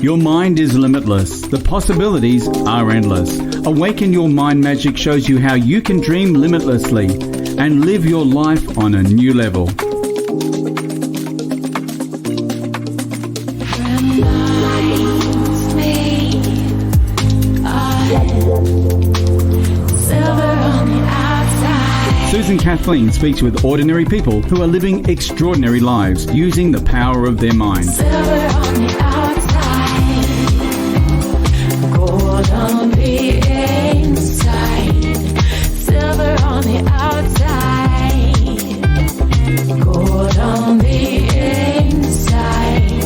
Your mind is limitless. The possibilities are endless. Awaken Your Mind Magic shows you how you can dream limitlessly and live your life on a new level. Susan Kathleen speaks with ordinary people who are living extraordinary lives using the power of their mind. Silver on the outside, gold on the inside. Silver on the outside, gold on the inside.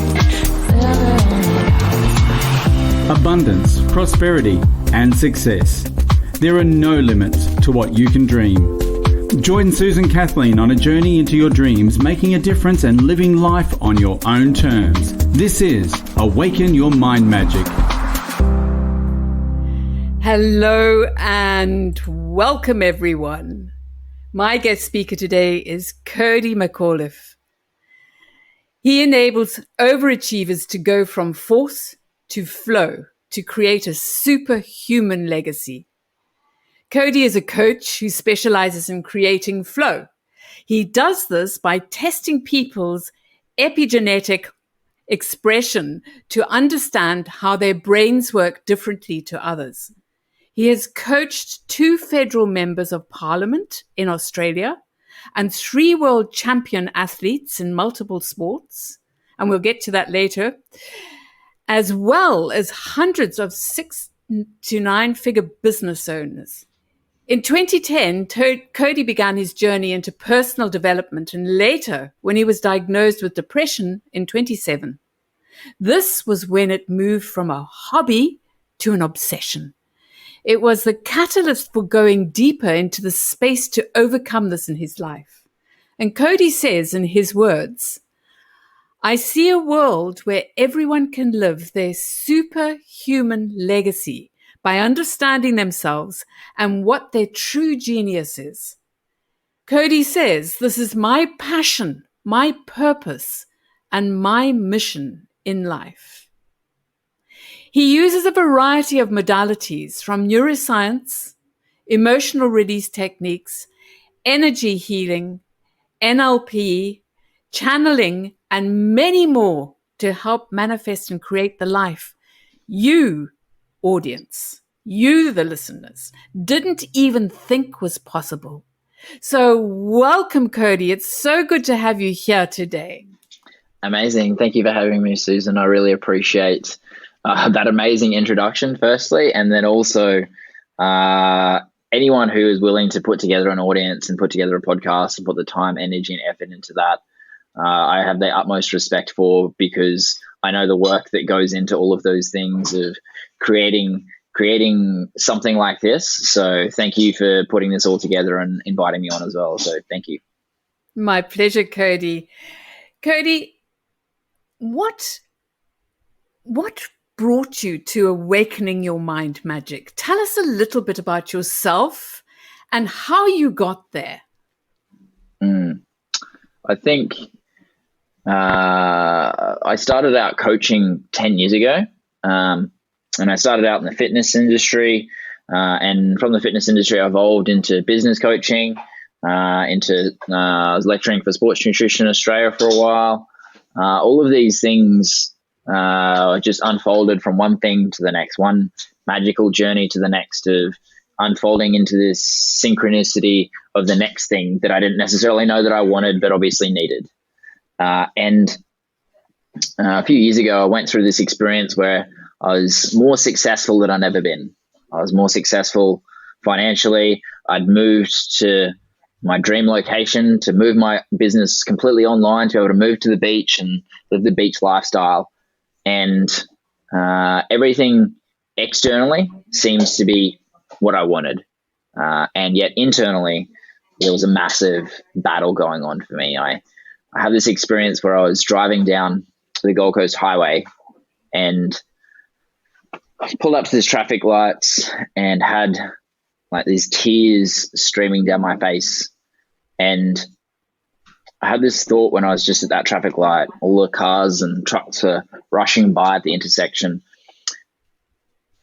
Silver on the outside. Abundance, prosperity, and success. There are no limits to what you can dream. Join Susan Kathleen on a journey into your dreams, making a difference and living life on your own terms. This is Awaken Your Mind Magic. Hello and welcome everyone. My guest speaker today is Cody McAuliffe. He enables overachievers to go from force to flow to create a superhuman legacy. Cody is a coach who specializes in creating flow. He does this by testing people's epigenetic expression to understand how their brains work differently to others. He has coached 2 federal members of parliament in Australia and 3 world champion athletes in multiple sports, and we'll get to that later, as well as hundreds of 6 to 9-figure business owners. In 2010, Cody began his journey into personal development, and later, when he was diagnosed with depression in 2007, this was when it moved from a hobby to an obsession. It was the catalyst for going deeper into the space to overcome this in his life. And Cody says in his words, "I see a world where everyone can live their superhuman legacy by understanding themselves and what their true genius is." Cody says, "This is my passion, my purpose, and my mission in life." He uses a variety of modalities from neuroscience, emotional release techniques, energy healing, NLP, channeling, and many more to help manifest and create the life you, audience, you, the listeners, didn't even think was possible. So welcome, Cody. It's so good to have you here today. Amazing. Thank you for having me, Susan. I really appreciate that amazing introduction, firstly, and then also anyone who is willing to put together an audience and put together a podcast and put the time, energy, and effort into that. I have the utmost respect for, because I know the work that goes into all of those things of creating something like this. So thank you for putting this all together and inviting me on as well. So thank you. My pleasure, Cody. Cody, what brought you to awakening your mind magic? Tell us a little bit about yourself and how you got there. I think I started out coaching 10 years ago. And I started out in the fitness industry, and from the fitness industry, I evolved into business coaching, I was lecturing for Sports Nutrition Australia for a while. All of these things just unfolded from one thing to the next, one magical journey to the next, of unfolding into this synchronicity of the next thing that I didn't necessarily know that I wanted, but obviously needed. And a few years ago, I went through this experience where I was more successful than I'd ever been. I was more successful financially. I'd moved to my dream location, to move my business completely online, to be able to move to the beach and live the beach lifestyle. And everything externally seems to be what I wanted. And yet internally, there was a massive battle going on for me. I had this experience where I was driving down the Gold Coast Highway and pulled up to this traffic lights and had like these tears streaming down my face. And I had this thought when I was just at that traffic light. All the cars and trucks were rushing by at the intersection.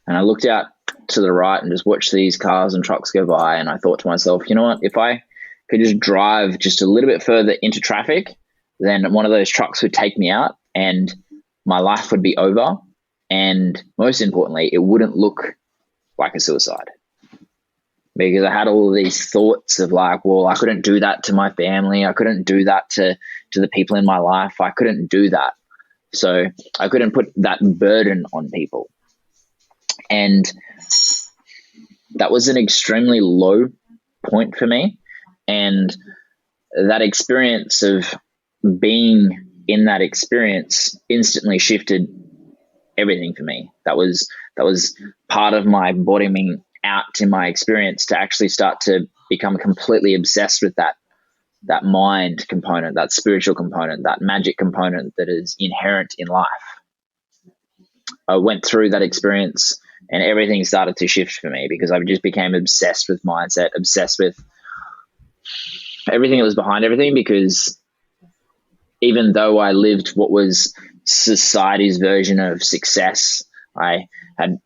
And I looked out to the right and just watched these cars and trucks go by. And I thought to myself, you know what, if I could just drive just a little bit further into traffic, then one of those trucks would take me out and my life would be over. And most importantly, it wouldn't look like a suicide. Because I had all of these thoughts of like, well, I couldn't do that to my family. I couldn't do that to the people in my life. I couldn't do that. So I couldn't put that burden on people. And that was an extremely low point for me. And that experience of being in that experience instantly shifted everything for me. That was part of my bottoming out in my experience to actually start to become completely obsessed with that mind component, that spiritual component, that magic component that is inherent in life. I went through that experience and everything started to shift for me because I just became obsessed with mindset, obsessed with everything that was behind everything, because even though I lived what was society's version of success, I had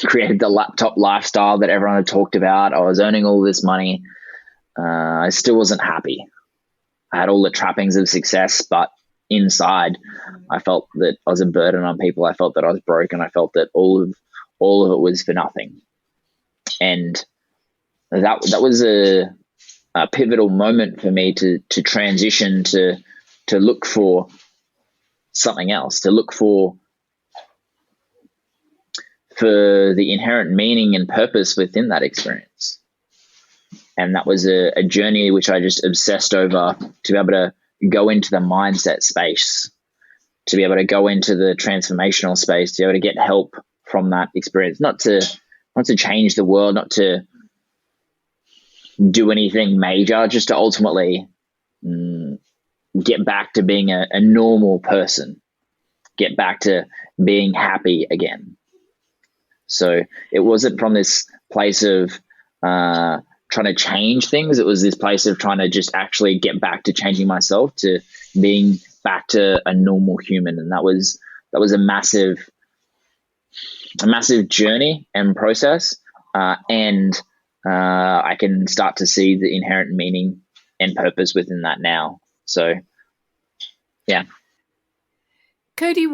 created the laptop lifestyle that everyone had talked about. I was earning all this money. I still wasn't happy. I had all the trappings of success, but inside I felt that I was a burden on people. I felt that I was broken. I felt that all of it was for nothing. And that was a pivotal moment for me to transition to look for something else, to look for the inherent meaning and purpose within that experience. And that was a journey which I just obsessed over, to be able to go into the mindset space, to be able to go into the transformational space, to be able to get help from that experience, not to change the world, not to do anything major, just to ultimately get back to being a normal person, get back to being happy again. So it wasn't from this place of trying to change things. It was this place of trying to just actually get back to changing myself, to being back to a normal human. And that was a massive journey and process. And I can start to see the inherent meaning and purpose within that now. So, yeah. Cody,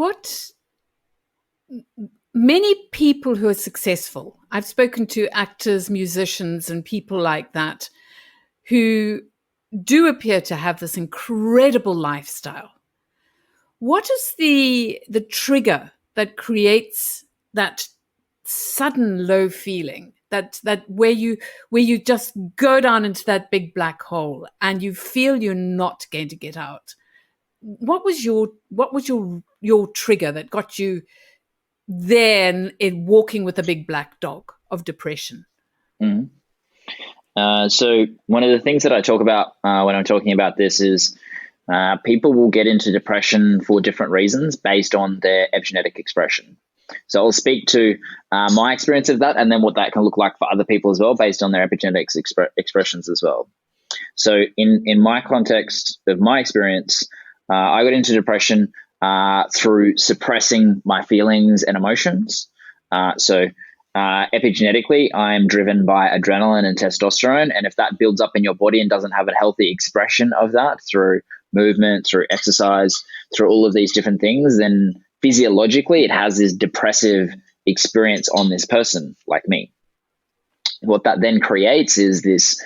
many people who are successful, I've spoken to actors, musicians, and people like that who do appear to have this incredible lifestyle. What is the trigger that creates that sudden low feeling, that where you just go down into that big black hole and you feel you're not going to get out? What was your trigger that got you then in walking with a big black dog of depression? Mm-hmm. So one of the things that I talk about when I'm talking about this is people will get into depression for different reasons based on their epigenetic expression. So I'll speak to my experience of that, and then what that can look like for other people as well, based on their epigenetics expressions as well. So in my context of my experience, I got into depression through suppressing my feelings and emotions. So epigenetically, I'm driven by adrenaline and testosterone. And if that builds up in your body and doesn't have a healthy expression of that through movement, through exercise, through all of these different things, then physiologically it has this depressive experience on this person like me. What that then creates is this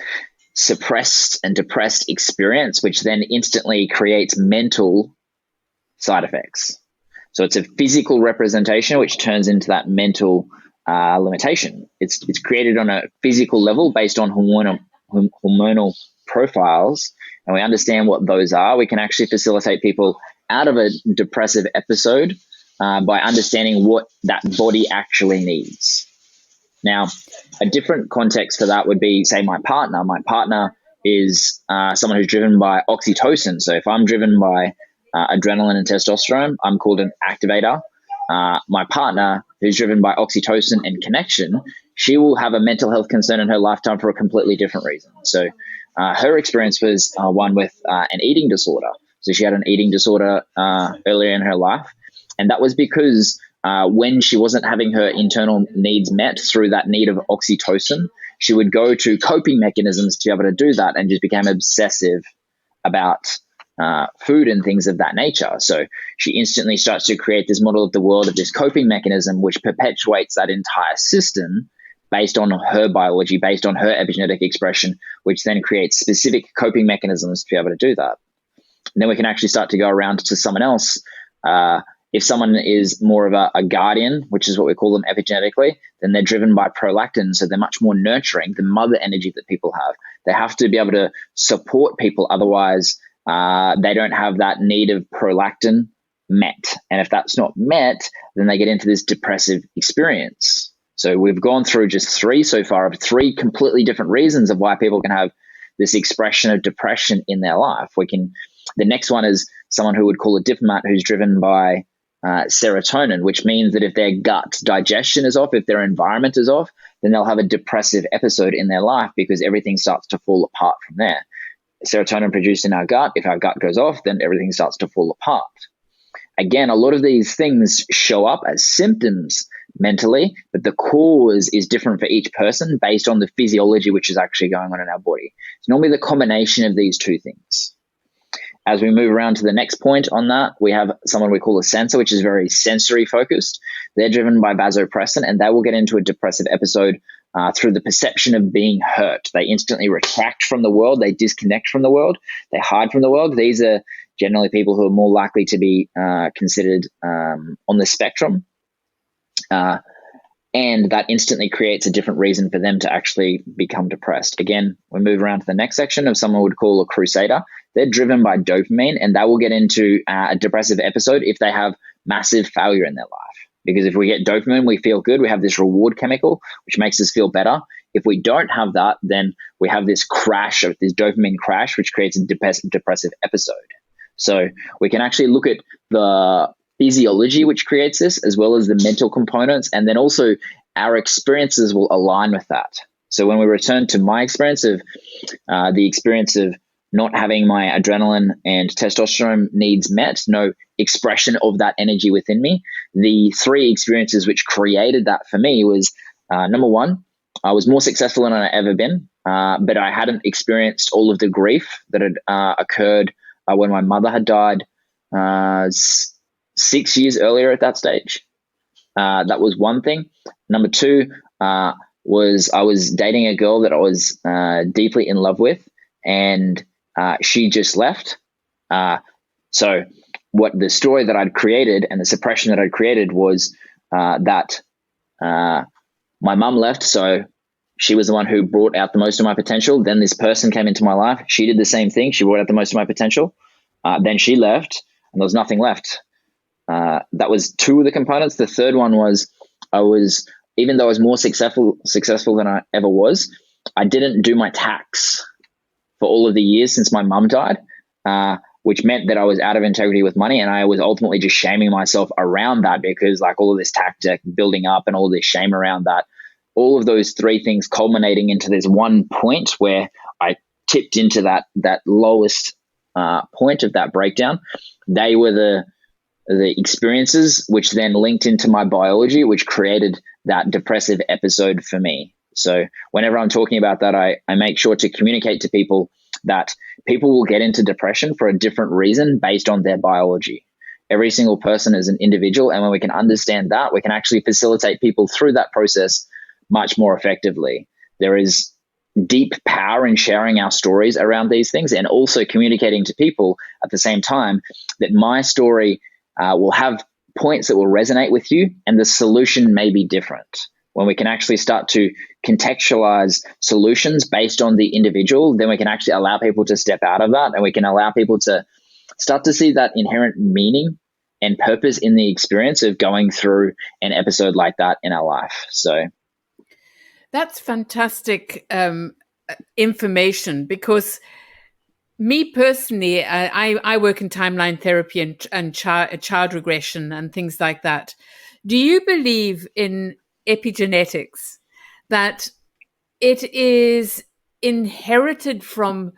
suppressed and depressed experience, which then instantly creates mental side effects. So it's a physical representation which turns into that mental limitation. It's created on a physical level based on hormonal profiles, and we understand what those are. We can actually facilitate people out of a depressive episode by understanding what that body actually needs. Now, a different context for that would be, say, my partner. My partner is someone who's driven by oxytocin. So if I'm driven by adrenaline and testosterone, I'm called an activator. My partner, who's driven by oxytocin and connection, she will have a mental health concern in her lifetime for a completely different reason. So her experience was one with an eating disorder. So she had an eating disorder earlier in her life. And that was because when she wasn't having her internal needs met through that need of oxytocin, she would go to coping mechanisms to be able to do that and just became obsessive about food and things of that nature. So she instantly starts to create this model of the world of this coping mechanism, which perpetuates that entire system based on her biology, based on her epigenetic expression, which then creates specific coping mechanisms to be able to do that. And then we can actually start to go around to someone else. If someone is more of a guardian, which is what we call them epigenetically, then they're driven by prolactin. So they're much more nurturing, the mother energy that people have. They have to be able to support people. Otherwise, they don't have that need of prolactin met. And if that's not met, then they get into this depressive experience. So we've gone through just three so far of three completely different reasons of why people can have this expression of depression in their life. The next one is someone who would call a diplomat who's driven by serotonin, which means that if their gut digestion is off, if their environment is off, then they'll have a depressive episode in their life because everything starts to fall apart from there. Serotonin produced in our gut, if our gut goes off, then everything starts to fall apart. Again, a lot of these things show up as symptoms mentally, but the cause is different for each person based on the physiology which is actually going on in our body. It's normally the combination of these two things. As we move around to the next point on that, we have someone we call a sensor, which is very sensory focused. They're driven by vasopressin, and they will get into a depressive episode through the perception of being hurt. They instantly retract from the world. They disconnect from the world. They hide from the world. These are generally people who are more likely to be considered on the spectrum. And that instantly creates a different reason for them to actually become depressed. Again, we move around to the next section of someone would call a crusader. They're driven by dopamine, and they will get into a depressive episode if they have massive failure in their life. Because if we get dopamine, we feel good. We have this reward chemical, which makes us feel better. If we don't have that, then we have this crash, of this dopamine crash, which creates a depressive episode. So we can actually look at the physiology which creates this, as well as the mental components, and then also our experiences will align with that. So when we return to my experience of the experience of not having my adrenaline and testosterone needs met, no expression of that energy within me, the three experiences which created that for me was, number one, I was more successful than I'd ever been, but I hadn't experienced all of the grief that had occurred when my mother had died 6 years earlier at that stage. That was one thing. Number two was I was dating a girl that I was deeply in love with, and she just left. So what the story that I'd created and the suppression that I'd created was that my mum left, so she was the one who brought out the most of my potential. Then this person came into my life. She did the same thing. She brought out the most of my potential. Then she left, and there was nothing left. That was two of the components. The third one was even though I was more successful than I ever was, I didn't do my tax for all of the years since my mum died, which meant that I was out of integrity with money, and I was ultimately just shaming myself around that because like all of this tactic building up and all of this shame around that, all of those three things culminating into this one point where I tipped into that lowest point of that breakdown. They were the experiences which then linked into my biology, which created that depressive episode for me. So whenever I'm talking about that, I make sure to communicate to people that people will get into depression for a different reason based on their biology. Every single person is an individual, and when we can understand that, we can actually facilitate people through that process much more effectively. There is deep power in sharing our stories around these things, and also communicating to people at the same time that my story will have points that will resonate with you, and the solution may be different. When we can actually start to contextualize solutions based on the individual, then we can actually allow people to step out of that, and we can allow people to start to see that inherent meaning and purpose in the experience of going through an episode like that in our life. So that's fantastic information, because me personally, I work in timeline therapy and child regression and things like that. Do you believe in epigenetics, that it is inherited from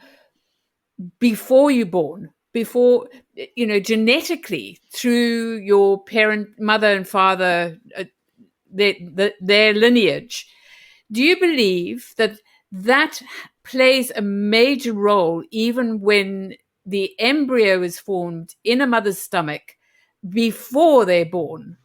before you're born, before, genetically through your mother and father, their lineage. Do you believe that plays a major role even when the embryo is formed in a mother's stomach before they're born?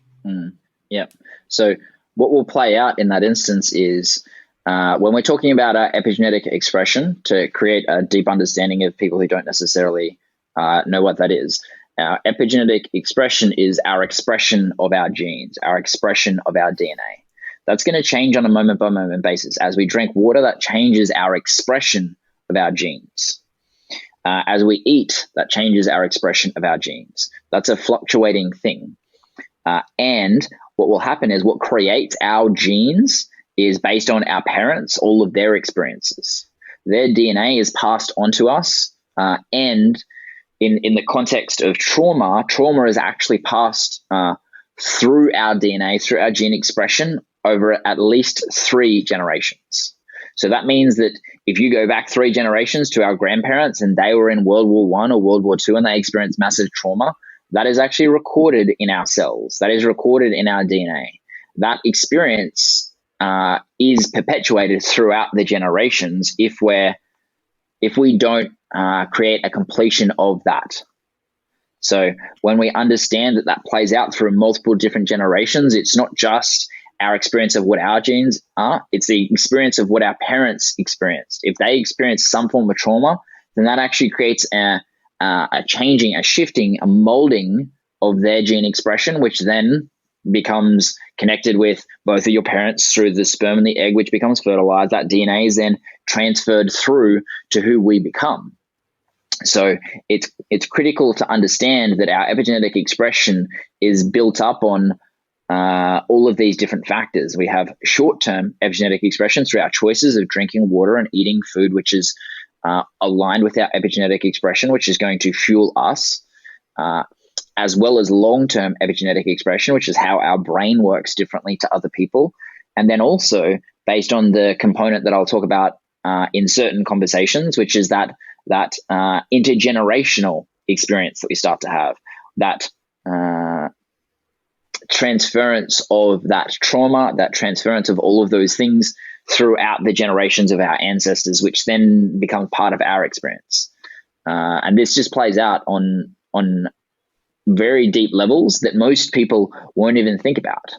Yeah. So what will play out in that instance is when we're talking about our epigenetic expression, to create a deep understanding of people who don't necessarily know what that is. Our epigenetic expression is our expression of our genes, our expression of our DNA. That's going to change on a moment-by-moment basis. As we drink water, that changes our expression of our genes. As we eat, that changes our expression of our genes. That's a fluctuating thing. And what will happen is what creates our genes is based on our parents, all of their experiences. Their DNA is passed on to us. And in the context of trauma is actually passed through our DNA, through our gene expression over at least 3 generations. So that means that if you go back 3 generations to our grandparents and they were in World War I or World War II and they experienced massive trauma, that is actually recorded in our cells. That is recorded in our DNA. That experience is perpetuated throughout the generations if we don't create a completion of that. So when we understand that plays out through multiple different generations, it's not just our experience of what our genes are, it's the experience of what our parents experienced. If they experience some form of trauma, then that actually creates a changing, a shifting, a molding of their gene expression, which then becomes connected with both of your parents through the sperm and the egg, which becomes fertilized. That DNA is then transferred through to who we become. So it's critical to understand that our epigenetic expression is built up on all of these different factors. We have short-term epigenetic expression through our choices of drinking water and eating food, which is aligned with our epigenetic expression, which is going to fuel us, as well as long-term epigenetic expression, which is how our brain works differently to other people. And then also based on the component that I'll talk about in certain conversations, which is that intergenerational experience that we start to have, that transference of that trauma, that transference of all of those things throughout the generations of our ancestors, which then becomes part of our experience. And this just plays out on very deep levels that most people won't even think about.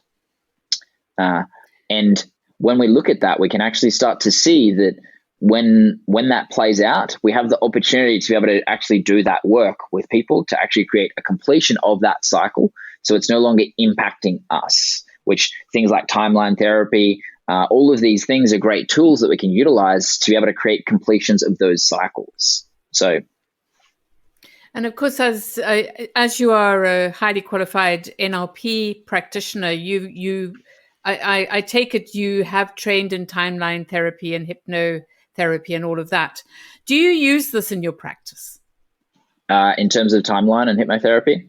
And when we look at that, we can actually start to see that when that plays out, we have the opportunity to be able to actually do that work with people to actually create a completion of that cycle. So it's no longer impacting us, which things like timeline therapy, all of these things are great tools that we can utilize to be able to create completions of those cycles. So, and of course, as you are a highly qualified NLP practitioner, I take it you have trained in timeline therapy and hypnotherapy and all of that. Do you use this in your practice? In terms of timeline and hypnotherapy?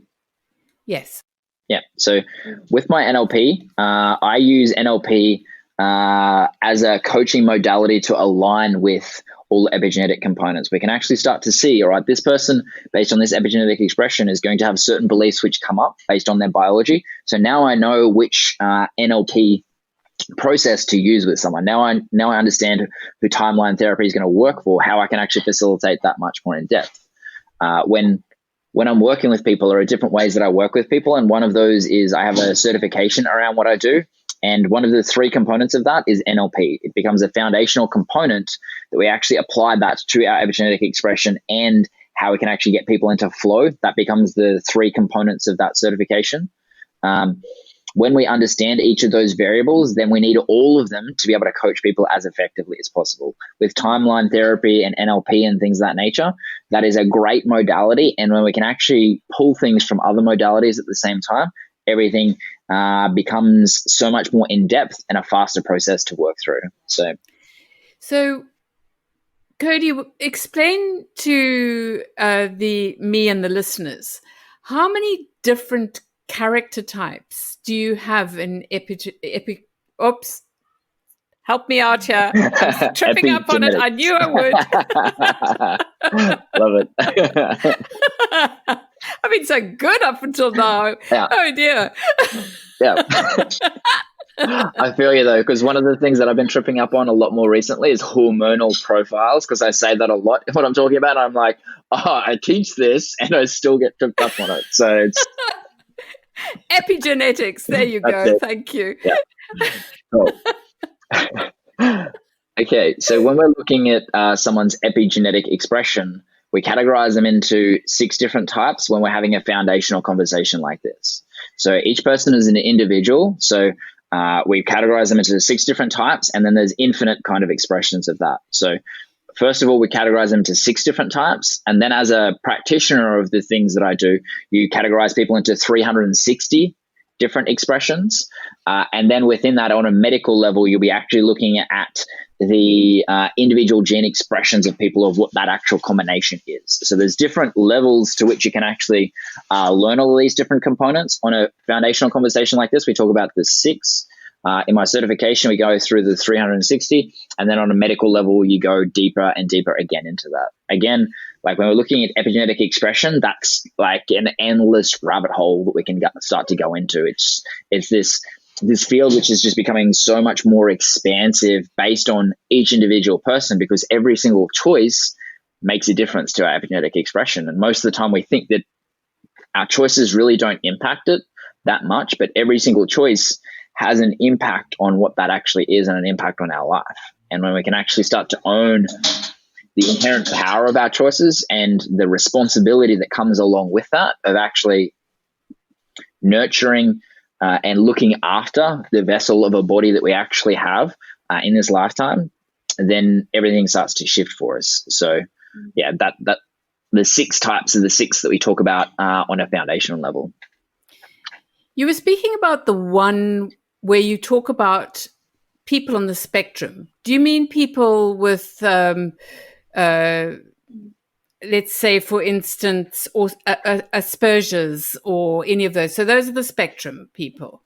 Yes. Yeah. So with my NLP, I use NLP as a coaching modality to align with all epigenetic components. We can actually start to see, all right, this person, based on this epigenetic expression, is going to have certain beliefs which come up based on their biology. So now I know which NLP process to use with someone. Now I understand who timeline therapy is going to work for, how I can actually facilitate that much more in depth. When I'm working with people, there are different ways that I work with people. And one of those is I have a certification around what I do. And one of the 3 components of that is NLP. It becomes a foundational component that we actually apply that to our epigenetic expression and how we can actually get people into flow. That becomes the 3 components of that certification. When we understand each of those variables, then we need all of them to be able to coach people as effectively as possible. With timeline therapy and NLP and things of that nature, that is a great modality. And when we can actually pull things from other modalities at the same time, everything becomes so much more in-depth and a faster process to work through. So Cody, explain to me and the listeners, how many different character types do you have in Help me out here. I'm tripping up on it. I knew I would. Love it. I've been so good up until now. Yeah. Oh, dear. Yeah. I feel you, though, because one of the things that I've been tripping up on a lot more recently is hormonal profiles, because I say that a lot. What I'm talking about, I'm like, I teach this and I still get tripped up on it. So it's epigenetics. There you go. Thank you. Yeah. Cool. Okay, so when we're looking at someone's epigenetic expression, we categorize them into 6 different types when we're having a foundational conversation like this. So each person is an individual. So we categorize them into 6 different types, and then there's infinite kind of expressions of that. So first of all, we categorize them into 6 different types. And then as a practitioner of the things that I do, you categorize people into 360 different expressions. And then within that, on a medical level, you'll be actually looking at the individual gene expressions of people of what that actual combination is. So there's different levels to which you can actually learn all of these different components. On a foundational conversation like this, we talk about the 6. In my certification, we go through the 360, and then on a medical level, you go deeper and deeper again into that. Again, like when we're looking at epigenetic expression, that's like an endless rabbit hole that we can start to go into. It's this field which is just becoming so much more expansive based on each individual person, because every single choice makes a difference to our epigenetic expression. And most of the time we think that our choices really don't impact it that much, but every single choice has an impact on what that actually is and an impact on our life. And when we can actually start to own the inherent power of our choices and the responsibility that comes along with that, of actually nurturing and looking after the vessel of a body that we actually have in this lifetime, then everything starts to shift for us. So yeah, that the 6 types are the 6 that we talk about on a foundational level. You were speaking about the one where you talk about people on the spectrum. Do you mean people with, let's say, for instance, or Asperger's or any of those? So those are the spectrum people.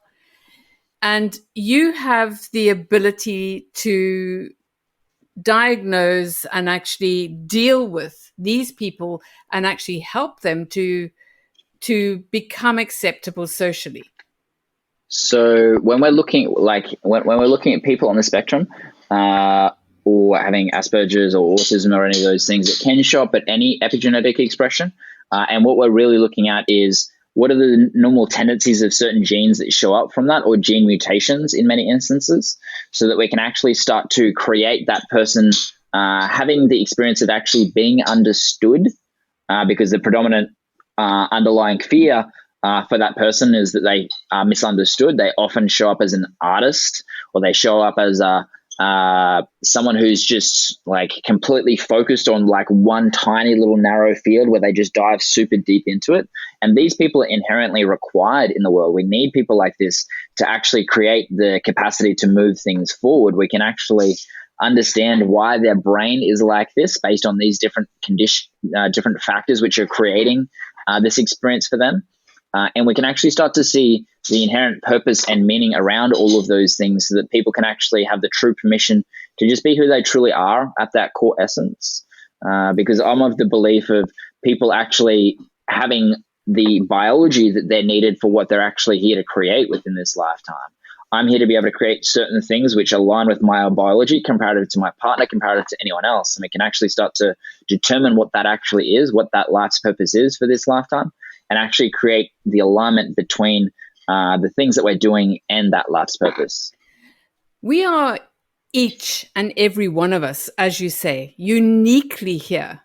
And you have the ability to diagnose and actually deal with these people and actually help them to become acceptable socially. So when we're looking when we're looking at people on the spectrum, or having Asperger's or autism or any of those things, it can show up at any epigenetic expression. And what we're really looking at is what are the normal tendencies of certain genes that show up from that, or gene mutations in many instances, so that we can actually start to create that person having the experience of actually being understood, because the predominant underlying fear for that person is that they are misunderstood. They often show up as an artist, or they show up as someone who's just like completely focused on like one tiny little narrow field where they just dive super deep into it. And these people are inherently required in the world. We need people like this to actually create the capacity to move things forward. We can actually understand why their brain is like this based on these different different factors which are creating this experience for them. And we can actually start to see the inherent purpose and meaning around all of those things, so that people can actually have the true permission to just be who they truly are at that core essence. Because I'm of the belief of people actually having the biology that they're needed for what they're actually here to create within this lifetime. I'm here to be able to create certain things which align with my biology comparative to my partner, comparative to anyone else. And we can actually start to determine what that actually is, what that life's purpose is for this lifetime, and actually create the alignment between the things that we're doing and that life's purpose. We are each and every one of us, as you say, uniquely here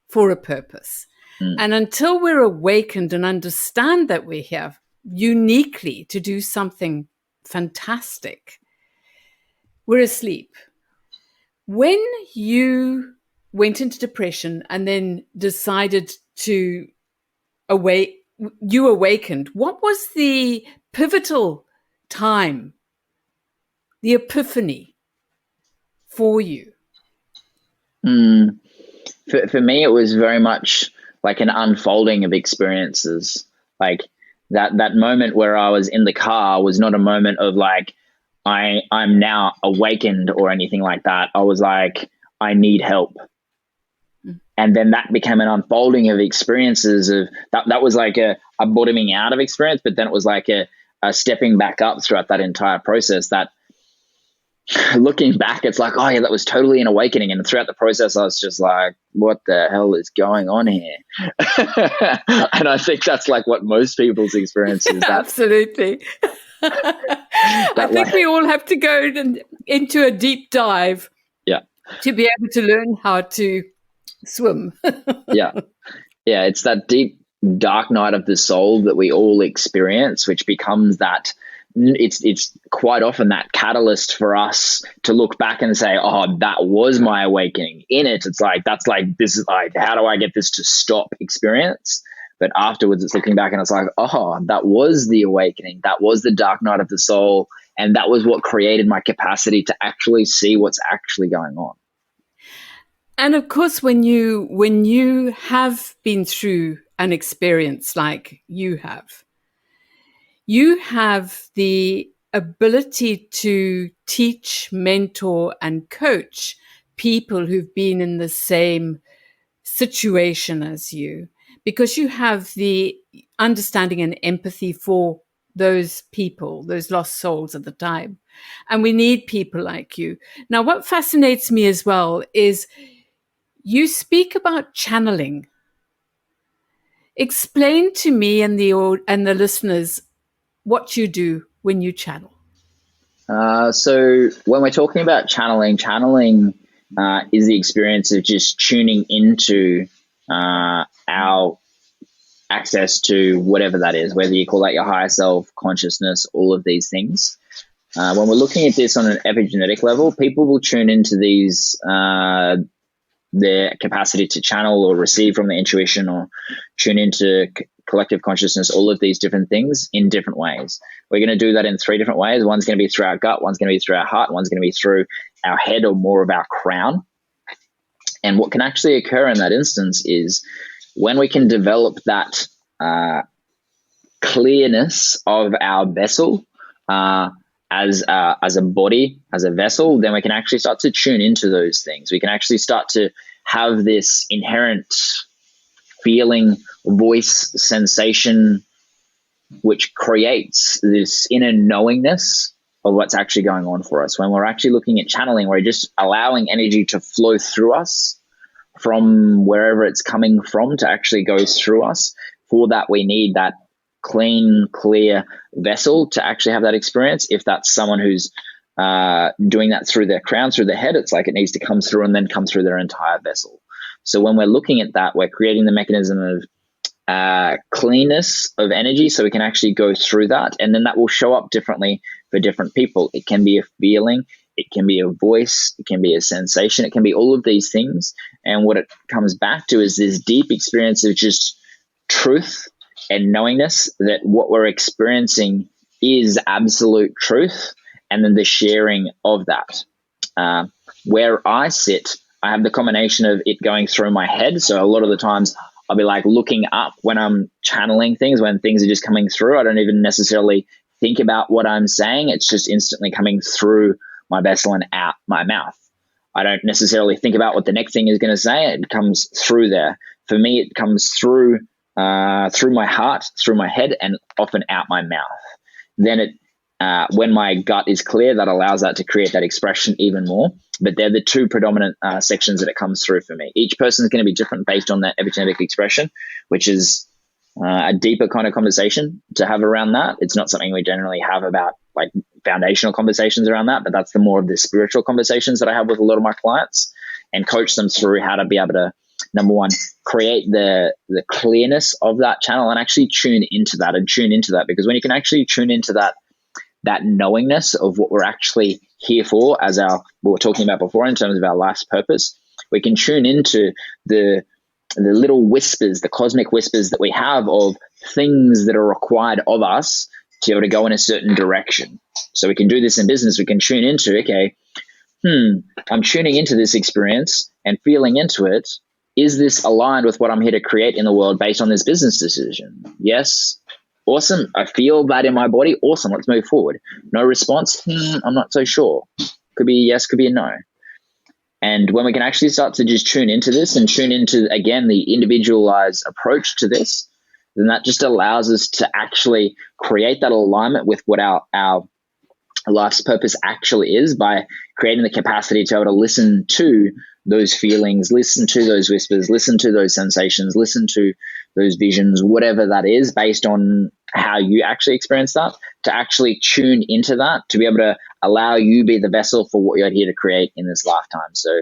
for a purpose. And until we're awakened and understand that we're here uniquely to do something fantastic, we're asleep. When you went into depression and then decided to you awakened, what was the pivotal time, the epiphany for you? For me, it was very much like an unfolding of experiences. Like that moment where I was in the car was not a moment of like, I'm now awakened or anything like that. I was like, I need help. And then that became an unfolding of experiences of that was like a bottoming out of experience, but then it was like a stepping back up throughout that entire process. That looking back, it's like, oh yeah, that was totally an awakening. And throughout the process, I was just like, what the hell is going on here? And I think that's like what most people's experience is. Absolutely. I think we all have to go into a deep dive to be able to learn how to swim. Yeah, it's that deep dark night of the soul that we all experience, which becomes that it's quite often that catalyst for us to look back and say, oh, that was my awakening. In it, it's like, this is like, how do I get this to stop experience? But afterwards it's looking back and it's like, oh, that was the awakening, that was the dark night of the soul, and that was what created my capacity to actually see what's actually going on. And of course, when you have been through an experience like you have the ability to teach, mentor, and coach people who've been in the same situation as you, because you have the understanding and empathy for those people, those lost souls at the time. And we need people like you. Now, what fascinates me as well is you speak about channeling. Explain to me and the listeners what you do when you channel. So when we're talking about channeling is the experience of just tuning into our access to whatever that is, whether you call that your higher self, consciousness, all of these things. When we're looking at this on an epigenetic level, people will tune into these their capacity to channel or receive from the intuition or tune into collective consciousness, all of these different things in different ways. We're going to do that in 3 different ways. One's going to be through our gut, one's going to be through our heart, one's going to be through our head or more of our crown. And what can actually occur in that instance is when we can develop that clearness of our vessel as a body, as a vessel, then we can actually start to tune into those things. We can actually start to have this inherent feeling, voice, sensation, which creates this inner knowingness of what's actually going on for us. When we're actually looking at channeling, we're just allowing energy to flow through us from wherever it's coming from to actually go through us. For that, we need that clean, clear vessel to actually have that experience. If that's someone who's doing that through their crown, through their head, it's like it needs to come through and then come through their entire vessel. So when we're looking at that, we're creating the mechanism of cleanness of energy so we can actually go through that. And then that will show up differently for different people. It can be a feeling, it can be a voice, it can be a sensation, it can be all of these things. And what it comes back to is this deep experience of just truth and knowingness that what we're experiencing is absolute truth, and then the sharing of that. Where I sit, I have the combination of it going through my head. So a lot of the times I'll be like looking up when I'm channeling things, when things are just coming through. I don't even necessarily think about what I'm saying. It's just instantly coming through my vessel and out my mouth. I don't necessarily think about what the next thing is going to say. It comes through there. For me, it comes through my heart, through my head, and often out my mouth. Then when my gut is clear, that allows that to create that expression even more. But they're the 2 predominant sections that it comes through for me. Each person is going to be different based on that epigenetic expression, which is a deeper kind of conversation to have around that. It's not something we generally have about like foundational conversations around that, but that's the more of the spiritual conversations that I have with a lot of my clients and coach them through how to be able to, number one, create the clearness of that channel and actually tune into that. Because when you can actually tune into that knowingness of what we're actually here for, as what we were talking about before in terms of our life's purpose, we can tune into the little whispers, the cosmic whispers that we have of things that are required of us to be able to go in a certain direction. So we can do this in business. We can tune into, okay, I'm tuning into this experience and feeling into it. Is this aligned with what I'm here to create in the world based on this business decision? Yes. awesome. I feel that in my body. Awesome. Let's move forward. No response. I'm not so sure. Could be a yes, could be a no. And when we can actually start to just tune into this and tune into, again, the individualized approach to this, then that just allows us to actually create that alignment with what our life's purpose actually is, by creating the capacity to be able to listen to those feelings, listen to those whispers, listen to those sensations, listen to those visions, whatever that is, based on how you actually experience that, to actually tune into that, to be able to allow you be the vessel for what you're here to create in this lifetime. So,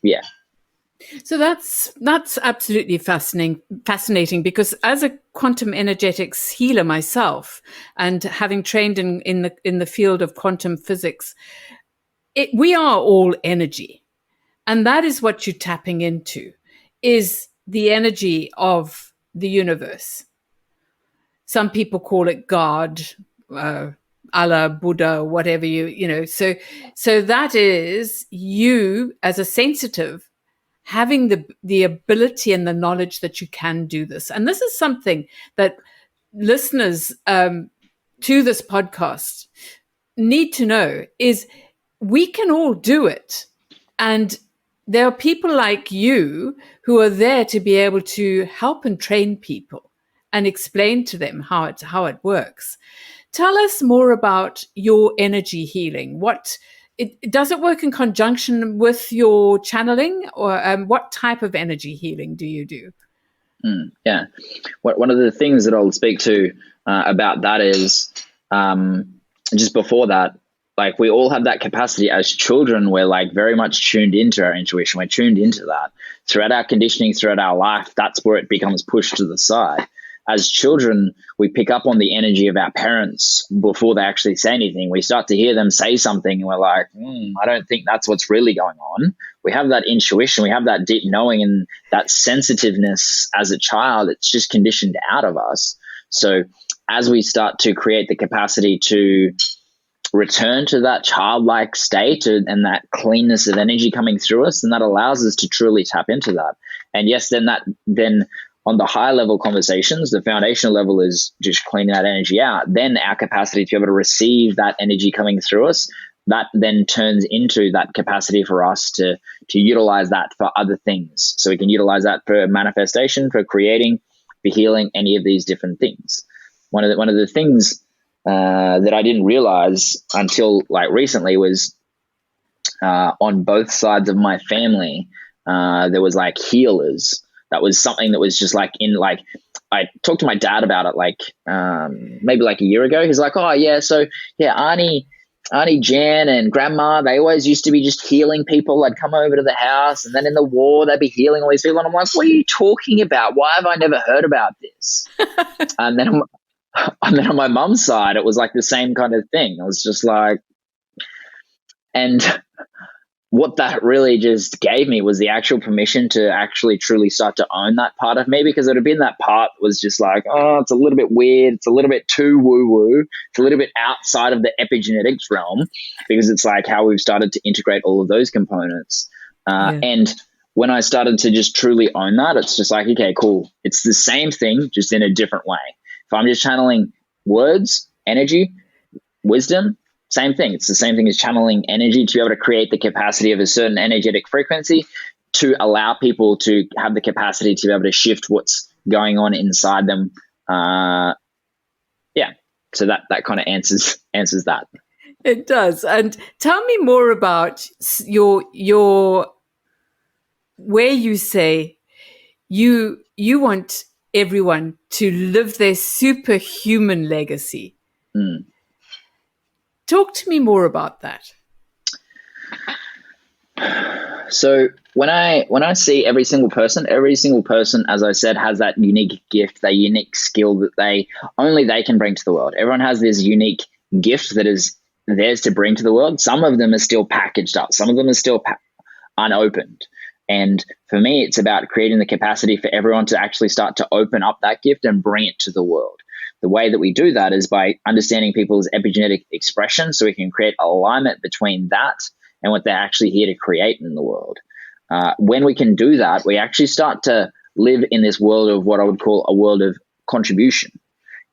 yeah. So that's absolutely fascinating, because as a quantum energetics healer myself, and having trained in the field of quantum physics, we are all energy, and that is what you're tapping into, is the energy of the universe. Some people call it God, Allah, Buddha, whatever you know. So that is you as a sensitive, having the ability and the knowledge that you can do this. And this is something that listeners to this podcast need to know, is we can all do it. And there are people like you who are there to be able to help and train people and explain to them how it works. Tell us more about your energy healing. Does it work in conjunction with your channeling, or what type of energy healing do you do? Yeah. One of the things that I'll speak to about that is just before that, like, we all have that capacity as children. We're like very much tuned into our intuition. We're tuned into that throughout our conditioning, throughout our life. That's where it becomes pushed to the side. As children, we pick up on the energy of our parents before they actually say anything. We start to hear them say something, and we're like, I don't think that's what's really going on. We have that intuition. We have that deep knowing and that sensitiveness as a child. It's just conditioned out of us. So as we start to create the capacity to return to that childlike state and that cleanness of energy coming through us, and that allows us to truly tap into that. And yes, then on the high level conversations, the foundational level is just cleaning that energy out. Then our capacity to be able to receive that energy coming through us, that then turns into that capacity for us to utilize that for other things. So we can utilize that for manifestation, for creating, for healing, any of these different things. One of the things that I didn't realize until like recently was on both sides of my family, there was like healers. That was something that was just like I talked to my dad about it like maybe like a year ago. He's like, oh yeah, so yeah, Auntie Jan and Grandma, they always used to be just healing people. They'd come over to the house, and then in the war they'd be healing all these people. And I'm like, what are you talking about? Why have I never heard about this? And then on my mum's side, it was like the same kind of thing. I was just like, and what that really just gave me was the actual permission to actually truly start to own that part of me, because it had been that part that was just like, oh, it's a little bit weird. It's a little bit too woo-woo. It's a little bit outside of the epigenetics realm, because it's like how we've started to integrate all of those components. And when I started to just truly own that, it's just like, okay, cool. It's the same thing, just in a different way. If I'm just channeling words, energy, wisdom, same thing. It's the same thing as channeling energy to be able to create the capacity of a certain energetic frequency to allow people to have the capacity to be able to shift what's going on inside them. So that kind of answers that. It does. And tell me more about your where you say you want everyone to live their superhuman legacy. Talk to me more about that. So when I see every single person, as I said, has that unique gift, that unique skill that only they can bring to the world. Everyone has this unique gift that is theirs to bring to the world. Some of them are still packaged up. Some of them are still unopened. And for me, it's about creating the capacity for everyone to actually start to open up that gift and bring it to the world. The way that we do that is by understanding people's epigenetic expression, so we can create alignment between that and what they're actually here to create in the world. When we can do that, we actually start to live in this world of what I would call a world of contribution.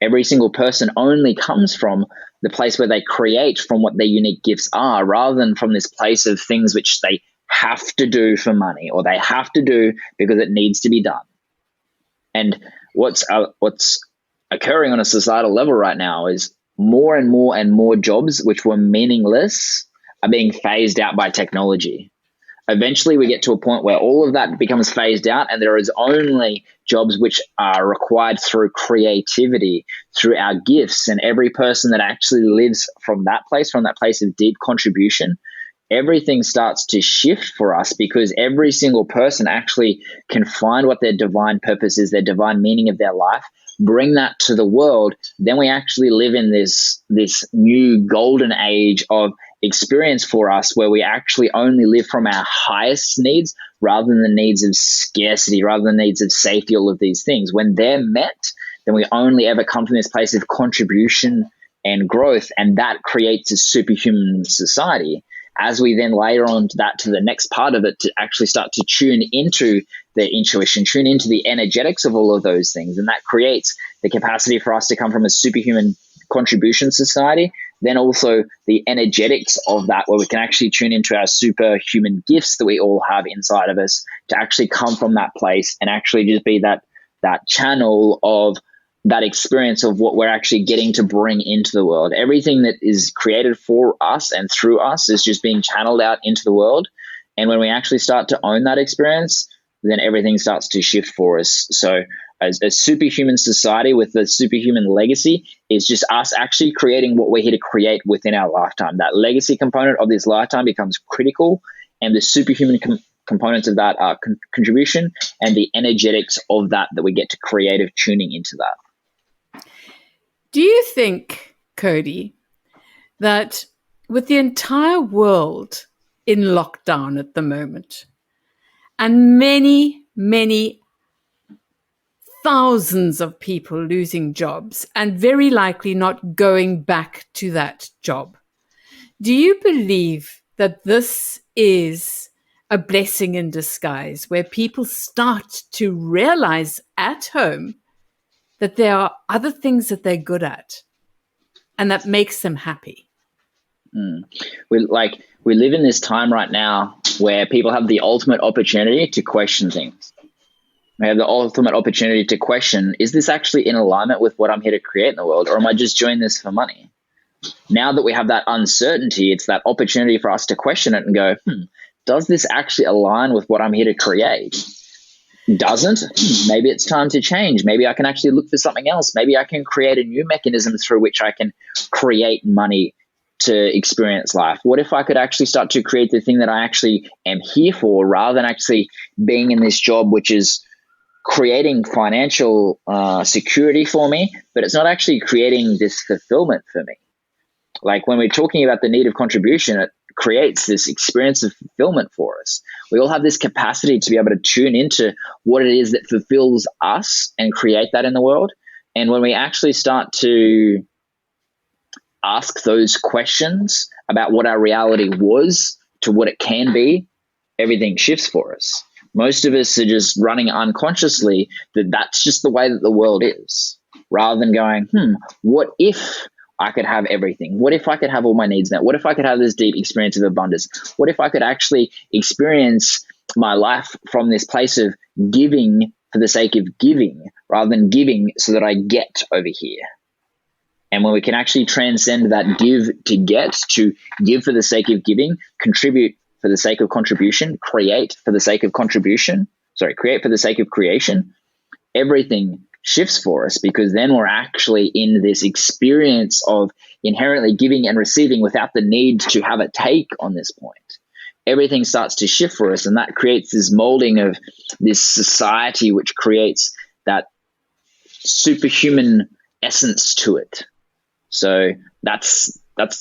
Every single person only comes from the place where they create from what their unique gifts are, rather than from this place of things which they have to do for money or they have to do because it needs to be done. And what's occurring on a societal level right now is more and more and more jobs which were meaningless are being phased out by technology. Eventually we get to a point where all of that becomes phased out and there is only jobs which are required through creativity, through our gifts, and every person that actually lives from that place of deep contribution, everything starts to shift for us, because every single person actually can find what their divine purpose is, their divine meaning of their life, bring that to the world. Then we actually live in this new golden age of experience for us, where we actually only live from our highest needs rather than the needs of scarcity, rather than the needs of safety, all of these things. When they're met, then we only ever come from this place of contribution and growth, and that creates a superhuman society. As we then layer on to the next part of it, to actually start to tune into the intuition, tune into the energetics of all of those things, and that creates the capacity for us to come from a superhuman contribution society. Then also the energetics of that, where we can actually tune into our superhuman gifts that we all have inside of us, to actually come from that place and actually just be that channel of that experience of what we're actually getting to bring into the world. Everything that is created for us and through us is just being channeled out into the world. And when we actually start to own that experience, then everything starts to shift for us. So as a superhuman society with a superhuman legacy is just us actually creating what we're here to create within our lifetime. That legacy component of this lifetime becomes critical, and the superhuman components of that are contribution and the energetics of that we get to creative tuning into that. Do you think, Cody, that with the entire world in lockdown at the moment, and many, many thousands of people losing jobs and very likely not going back to that job, do you believe that this is a blessing in disguise, where people start to realize at home that there are other things that they're good at and that makes them happy? We live in this time right now where people have the ultimate opportunity to question things. We have the ultimate opportunity to question, is this actually in alignment with what I'm here to create in the world, or am I just doing this for money? Now that we have that uncertainty, it's that opportunity for us to question it and go, does this actually align with what I'm here to create? Doesn't? Maybe it's time to change. Maybe I can actually look for something else. Maybe I can create a new mechanism through which I can create money to experience life. What if I could actually start to create the thing that I actually am here for, rather than actually being in this job which is creating financial security for me, but it's not actually creating this fulfillment for me. Like when we're talking about the need of contribution, it creates this experience of fulfillment for us. We all have this capacity to be able to tune into what it is that fulfills us and create that in the world. And when we actually start to ask those questions about what our reality was to what it can be, everything shifts for us. Most of us are just running unconsciously that that's just the way that the world is, rather than going, what if I could have everything? What if I could have all my needs met? What if I could have this deep experience of abundance? What if I could actually experience my life from this place of giving for the sake of giving, rather than giving so that I get over here? And when we can actually transcend that give to get, to give for the sake of giving, contribute for the sake of contribution, create for the sake of create for the sake of creation, everything shifts for us, because then we're actually in this experience of inherently giving and receiving without the need to have a take on this point. Everything starts to shift for us, and that creates this molding of this society which creates that superhuman essence to it. So that's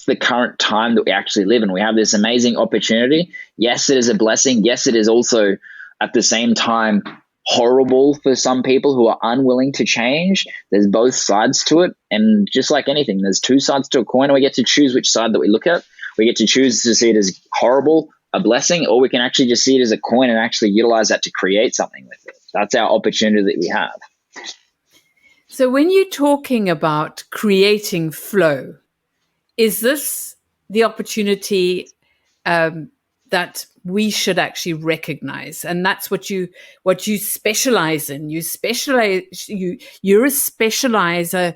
the current time that we actually live in. We have this amazing opportunity. Yes, it is a blessing. Yes, it is also at the same time horrible for some people who are unwilling to change. There's both sides to it. And just like anything, there's two sides to a coin, and we get to choose which side that we look at. We get to choose to see it as horrible, a blessing, or we can actually just see it as a coin and actually utilize that to create something with it. That's our opportunity that we have. So when you're talking about creating flow, is this the opportunity that we should actually recognize? And that's what you specialize in. You're a specializer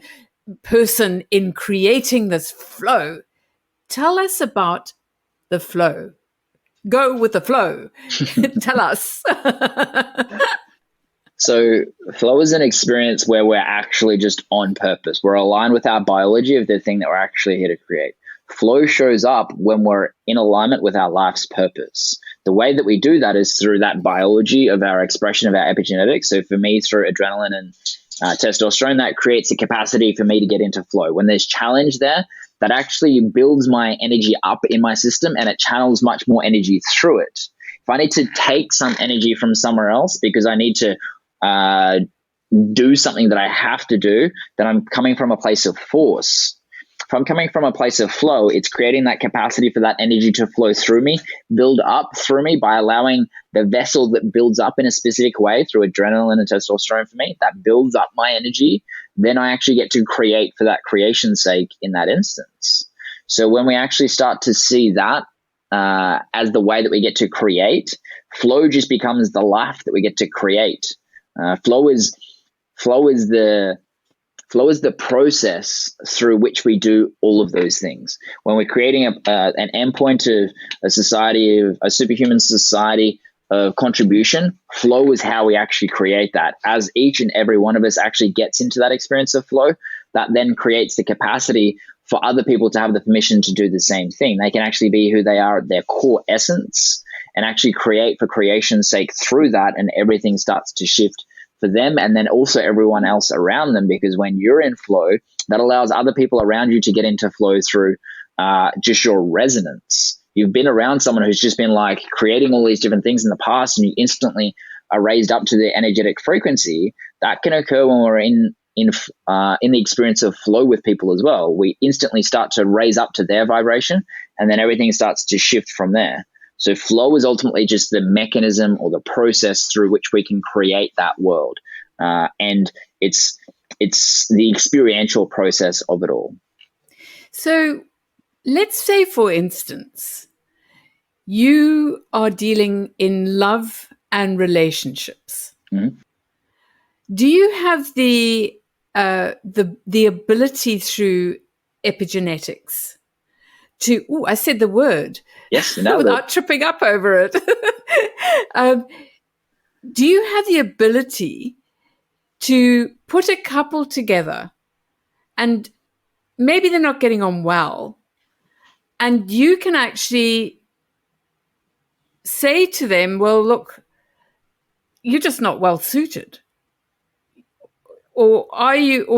person in creating this flow. Tell us about the flow. Go with the flow. Tell us. So flow is an experience where we're actually just on purpose. We're aligned with our biology of the thing that we're actually here to create. Flow shows up when we're in alignment with our life's purpose. The way that we do that is through that biology of our expression of our epigenetics. So for me, through adrenaline and testosterone, that creates the capacity for me to get into flow. When there's challenge there, that actually builds my energy up in my system and it channels much more energy through it. If I need to take some energy from somewhere else because I need to do something that I have to do, then I'm coming from a place of force. If I'm coming from a place of flow, it's creating that capacity for that energy to flow through me, build up through me by allowing the vessel that builds up in a specific way through adrenaline and testosterone for me, that builds up my energy. Then I actually get to create for that creation's sake in that instance. So when we actually start to see that as the way that we get to create, flow just becomes the life that we get to create. Flow is the process through which we do all of those things. When we're creating an endpoint of a society, of a superhuman society of contribution, flow is how we actually create that. As each and every one of us actually gets into that experience of flow, that then creates the capacity for other people to have the permission to do the same thing. They can actually be who they are at their core essence and actually create for creation's sake through that, and everything starts to shift for them and then also everyone else around them, because when you're in flow, that allows other people around you to get into flow through just your resonance. You've been around someone who's just been like creating all these different things in the past and you instantly are raised up to the energetic frequency. That can occur when we're in the experience of flow with people as well. We instantly start to raise up to their vibration and then everything starts to shift from there. So flow is ultimately just the mechanism or the process through which we can create that world. And it's the experiential process of it all. So let's say, for instance, you are dealing in love and relationships. Mm-hmm. Do you have the ability through epigenetics to, I said the word. Yes, without tripping up over it. Do you have the ability to put a couple together and maybe they're not getting on well, and you can actually say to them, well, look, you're just not well suited? Or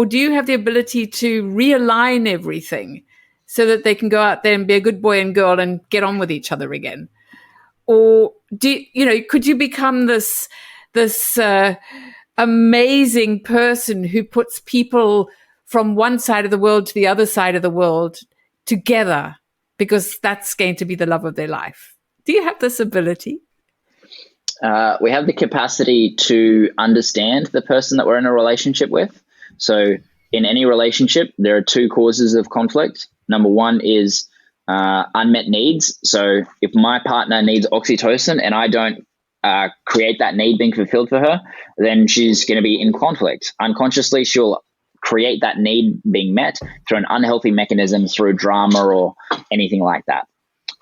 do you have the ability to realign everything so that they can go out there and be a good boy and girl and get on with each other again? Or could you become this amazing person who puts people from one side of the world to the other side of the world together because that's going to be the love of their life? Do you have this ability? We have the capacity to understand the person that we're in a relationship with. So in any relationship, there are two causes of conflict. Number one is unmet needs. So if my partner needs oxytocin and I don't create that need being fulfilled for her, then she's going to be in conflict. Unconsciously, she'll create that need being met through an unhealthy mechanism, through drama or anything like that.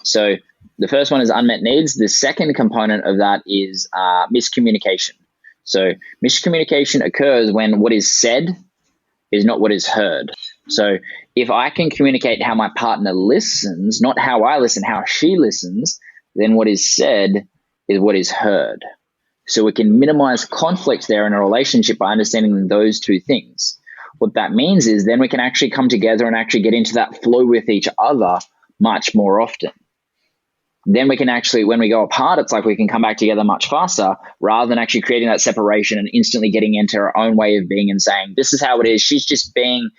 So the first one is unmet needs. The second component of that is miscommunication. So miscommunication occurs when what is said is not what is heard. So if I can communicate how my partner listens, not how I listen, how she listens, then what is said is what is heard. So we can minimize conflict there in a relationship by understanding those two things. What that means is then we can actually come together and actually get into that flow with each other much more often. Then we can actually, when we go apart, it's like we can come back together much faster rather than actually creating that separation and instantly getting into our own way of being and saying, this is how it is. She's just being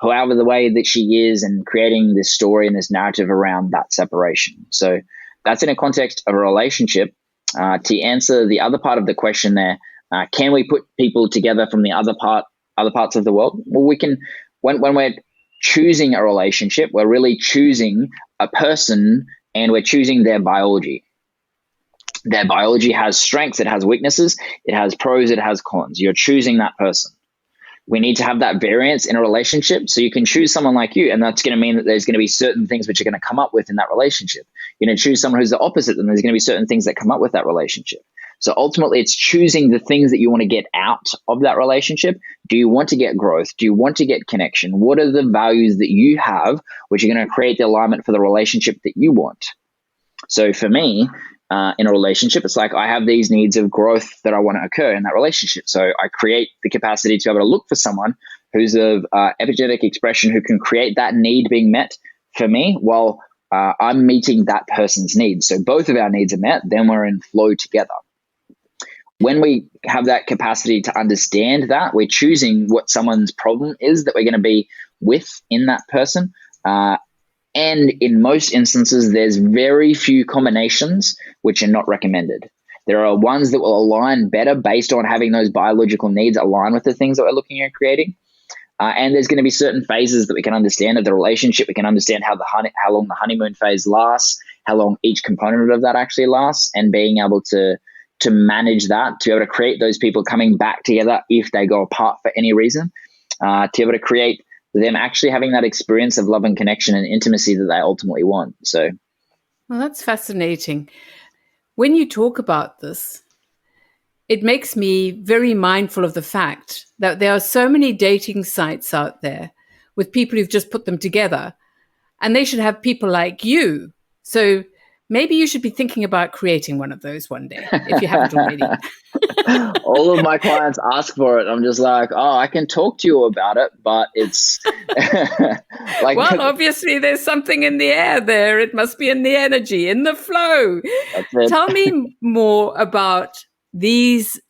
however the way that she is, and creating this story and this narrative around that separation. So that's in a context of a relationship. To answer the other part of the question there, can we put people together from the other other parts of the world. Well, we can, when we're choosing a relationship, we're really choosing a person, and we're choosing their biology. Their biology has strengths, it has weaknesses, it has pros, it has cons. You're choosing that person. We need to have that variance in a relationship. So you can choose someone like you, and that's going to mean that there's going to be certain things which you're going to come up with in that relationship. You're going to choose someone who's the opposite, and there's going to be certain things that come up with that relationship. So ultimately, it's choosing the things that you want to get out of that relationship. Do you want to get growth? Do you want to get connection? What are the values that you have which are going to create the alignment for the relationship that you want? So for me, in a relationship, it's like I have these needs of growth that I want to occur in that relationship. So I create the capacity to be able to look for someone who's of epigenetic expression who can create that need being met for me while I'm meeting that person's needs. So both of our needs are met, then we're in flow together. When we have that capacity to understand that, we're choosing what someone's problem is that we're going to be with in that person. And in most instances, there's very few combinations which are not recommended. There are ones that will align better based on having those biological needs align with the things that we're looking at creating. And there's going to be certain phases that we can understand of the relationship. We can understand how long the honeymoon phase lasts, how long each component of that actually lasts, and being able to manage that, to be able to create those people coming back together if they go apart for any reason, to be able to create them actually having that experience of love and connection and intimacy that they ultimately want. So, well, that's fascinating. When you talk about this, it makes me very mindful of the fact that there are so many dating sites out there with people who've just put them together, and they should have people like you. So maybe you should be thinking about creating one of those one day, if you haven't already. All of my clients ask for it. I'm just like, oh, I can talk to you about it, but it's like, well, obviously there's something in the air there. It must be in the energy, in the flow. Tell me more about these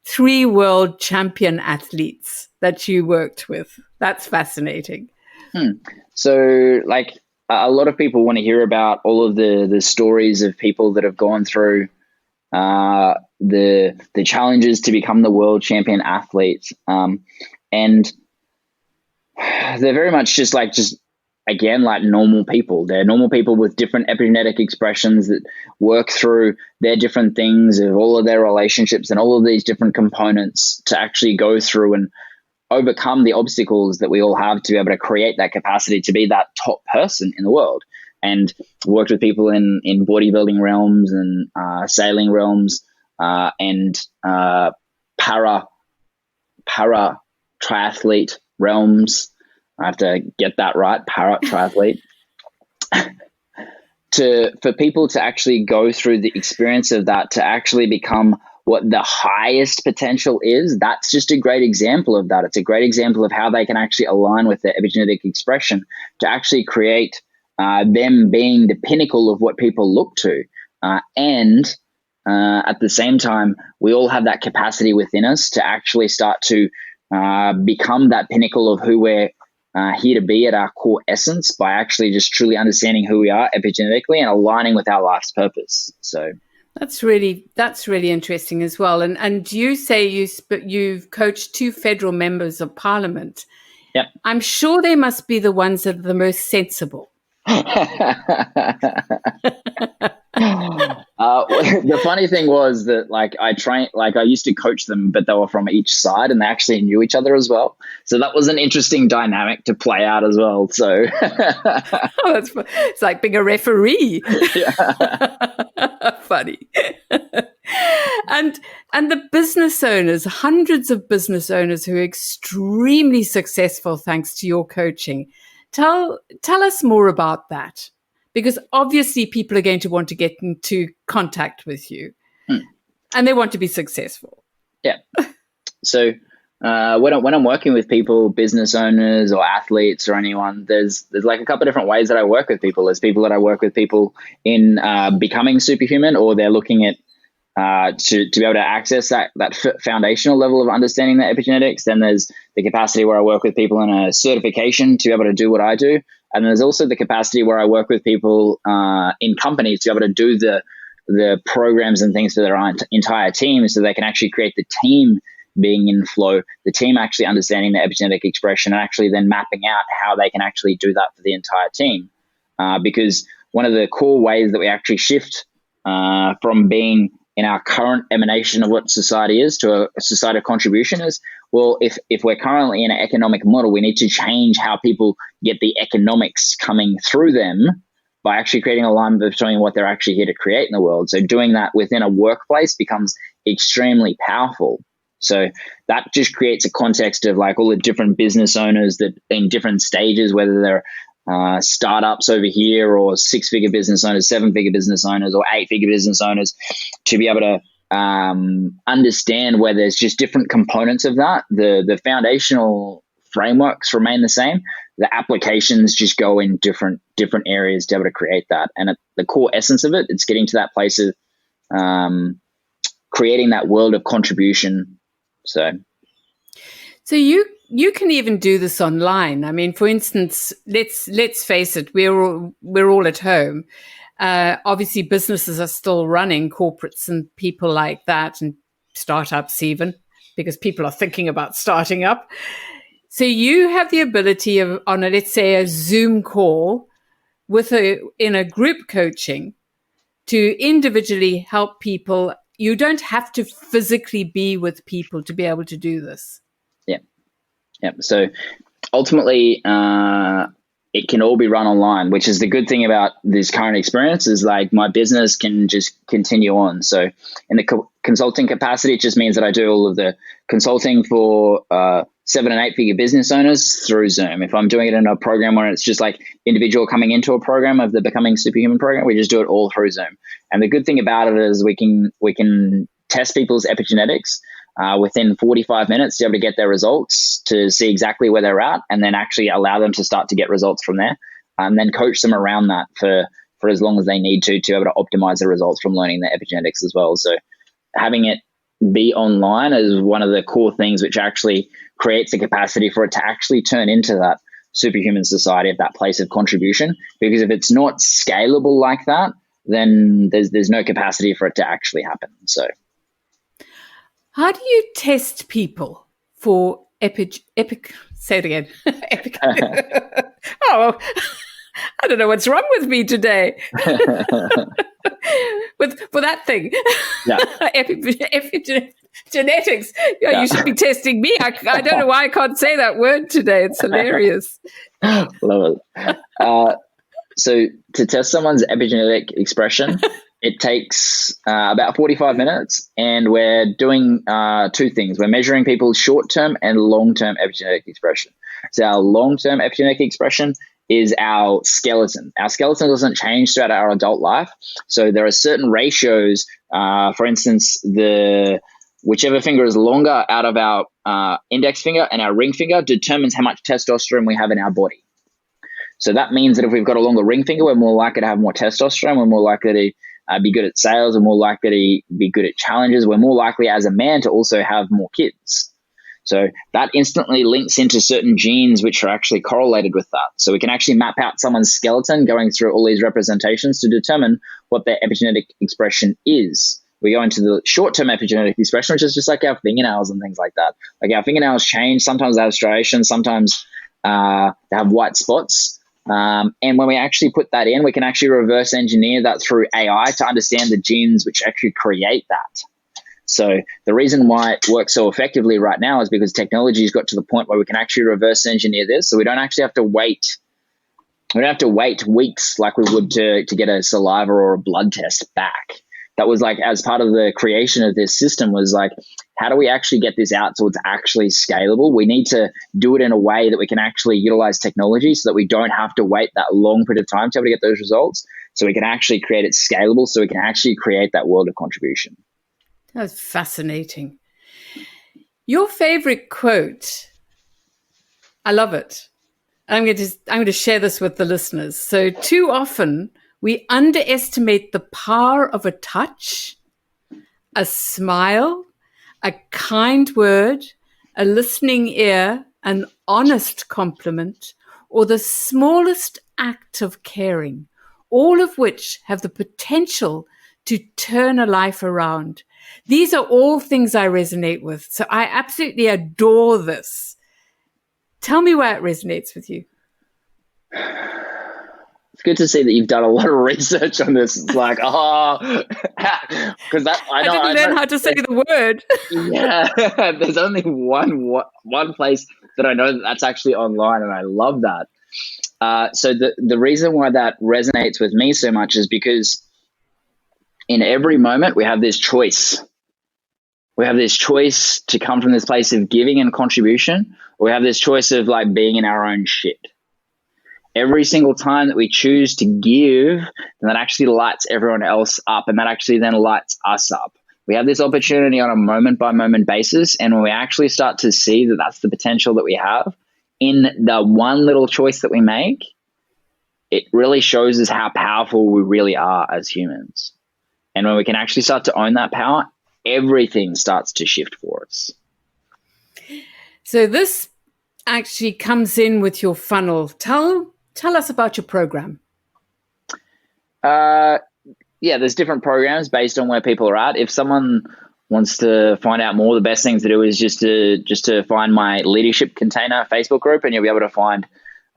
3 world champion athletes that you worked with. That's fascinating. So like, a lot of people want to hear about all of the stories of people that have gone through the challenges to become the world champion athlete, and they're very much just again like normal people. They're normal people with different epigenetic expressions that work through their different things of all of their relationships and all of these different components to actually go through and overcome the obstacles that we all have to be able to create that capacity to be that top person in the world. And worked with people in bodybuilding realms and sailing realms and para triathlete realms. I have to get that right, para triathlete. For people to actually go through the experience of that, to actually become what the highest potential is, that's just a great example of that. It's a great example of how they can actually align with their epigenetic expression to actually create them being the pinnacle of what people look to. And at the same time, we all have that capacity within us to actually start to become that pinnacle of who we're here to be at our core essence by actually just truly understanding who we are epigenetically and aligning with our life's purpose. So that's really interesting as well. And you say you've coached 2 federal members of parliament. Yep. I'm sure they must be the ones that are the most sensible. The funny thing was that I used to coach them, but they were from each side and they actually knew each other as well. So that was an interesting dynamic to play out as well. So it's like being a referee. Funny. And the business owners, hundreds of business owners who are extremely successful thanks to your coaching. Tell us more about that, because obviously people are going to want to get into contact with you and they want to be successful. Yeah. So when I'm working with people, business owners or athletes or anyone, there's like a couple of different ways that I work with people. There's people that I work with people in becoming superhuman, or they're looking at to be able to access that foundational level of understanding the epigenetics. Then there's the capacity where I work with people in a certification to be able to do what I do. And there's also the capacity where I work with people in companies to be able to do the programs and things for their entire team, so they can actually create the team being in flow, the team actually understanding the epigenetic expression, and actually then mapping out how they can actually do that for the entire team. Because one of the core ways that we actually shift from being in our current emanation of what society is to a society of contribution is, well, if we're currently in an economic model, we need to change how people get the economics coming through them by actually creating alignment between what they're actually here to create in the world. So doing that within a workplace becomes extremely powerful. So that just creates a context of like all the different business owners that in different stages, whether they're startups over here or 6-figure business owners, 7-figure business owners, or 8-figure business owners, to be able to understand where there's just different components of that. The foundational frameworks remain the same. The applications just go in different areas to be able to create that. And at the core essence of it, it's getting to that place of creating that world of contribution. So you can even do this online. I mean, for instance, let's face it, we're all at home. Obviously, businesses are still running, corporates and people like that, and startups even, because people are thinking about starting up. So you have the ability of, on a, let's say, a Zoom call in a group coaching, to individually help people. You don't have to physically be with people to be able to do this. Yeah. So ultimately, it can all be run online, which is the good thing about this current experience is like my business can just continue on. So in the consulting capacity, it just means that I do all of the consulting for 7 and 8-figure business owners through Zoom. If I'm doing it in a program where it's just like individual coming into a program of the Becoming Superhuman program, we just do it all through Zoom. And the good thing about it is we can test people's epigenetics within 45 minutes to be able to get their results, to see exactly where they're at, and then actually allow them to start to get results from there, and then coach them around that for as long as they need to be able to optimize the results from learning their epigenetics as well. So having it be online is one of the core things which actually creates the capacity for it to actually turn into that superhuman society of that place of contribution. Because if it's not scalable like that, then there's no capacity for it to actually happen. So how do you test people for say it again. Oh, I don't know what's wrong with me today. For that thing. Yeah. Epigenetics. Yeah. You should be testing me. I don't know why I can't say that word today. It's hilarious. Love it. So to test someone's epigenetic expression, it takes about 45 minutes, and we're doing 2 things. We're measuring people's short-term and long-term epigenetic expression. So our long-term epigenetic expression is our skeleton. Our skeleton doesn't change throughout our adult life. So there are certain ratios. For instance, whichever finger is longer out of our index finger and our ring finger determines how much testosterone we have in our body. So that means that if we've got a longer ring finger, we're more likely to have more testosterone. We're more likely to be good at sales. We're more likely to be good at challenges. We're more likely as a man to also have more kids. So that instantly links into certain genes which are actually correlated with that. So we can actually map out someone's skeleton going through all these representations to determine what their epigenetic expression is. We go into the short-term epigenetic expression, which is just like our fingernails and things like that. Like our fingernails change. Sometimes they have striations. Sometimes they have white spots. And when we actually put that in, we can actually reverse engineer that through AI to understand the genes which actually create that. So the reason why it works so effectively right now is because technology has got to the point where we can actually reverse engineer this. So we don't actually have to wait. We don't have to wait weeks like we would to get a saliva or a blood test back. That was like, as part of the creation of this system, was like, how do we actually get this out so it's actually scalable? We need to do it in a way that we can actually utilize technology so that we don't have to wait that long period of time to be able to get those results. So we can actually create it scalable, so we can actually create that world of contribution. That's fascinating. Your favorite quote, I love it. I'm going to share this with the listeners. So too often we underestimate the power of a touch, a smile, a kind word, a listening ear, an honest compliment, or the smallest act of caring, all of which have the potential to turn a life around These are all things I resonate with. So I absolutely adore this. Tell me why it resonates with you. It's good to see that you've done a lot of research on this. It's like, because I didn't learn how to say the word. Yeah, there's only one place that I know that's actually online, and I love that. So the reason why that resonates with me so much is because in every moment we have this choice. We have this choice to come from this place of giving and contribution, or we have this choice of like being in our own shit. Every single time that we choose to give, then that actually lights everyone else up, and that actually then lights us up. We have this opportunity on a moment-by-moment basis, and when we actually start to see that that's the potential that we have in the one little choice that we make, it really shows us how powerful we really are as humans. And when we can actually start to own that power, everything starts to shift for us. So this actually comes in with your funnel. Tell us about your program. Yeah, there's different programs based on where people are at. If someone wants to find out more, the best thing to do is just to find my leadership container Facebook group, and you'll be able to find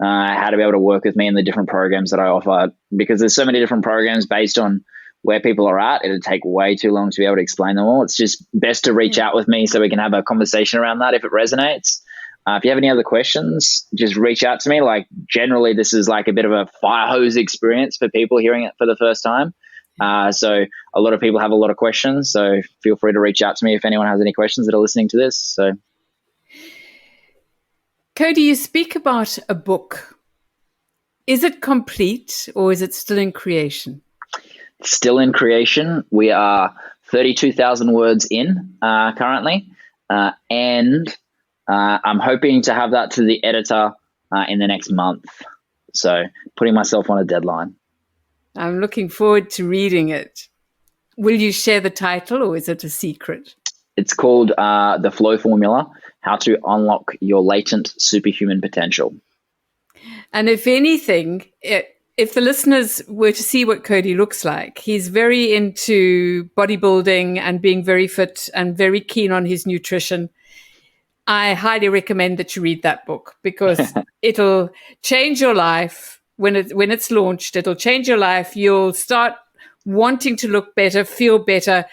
how to be able to work with me and the different programs that I offer. Because there's so many different programs based on where people are at, it'd take way too long to be able to explain them all. It's just best to reach out with me so we can have a conversation around that if it resonates. If you have any other questions, just reach out to me. Like generally, this is like a bit of a fire hose experience for people hearing it for the first time. So a lot of people have a lot of questions. So feel free to reach out to me if anyone has any questions that are listening to this. So, Cody, you speak about a book. Is it complete or is it still in creation? Still in creation. We are 32,000 words in currently, and I'm hoping to have that to the editor in the next month. So putting myself on a deadline. I'm looking forward to reading it. Will you share the title or is it a secret? It's called The Flow Formula, How to Unlock Your Latent Superhuman Potential. And if anything, if the listeners were to see what Cody looks like, he's very into bodybuilding and being very fit and very keen on his nutrition. I highly recommend that you read that book because it'll change your life. When it's launched, it'll change your life. You'll start wanting to look better, feel better,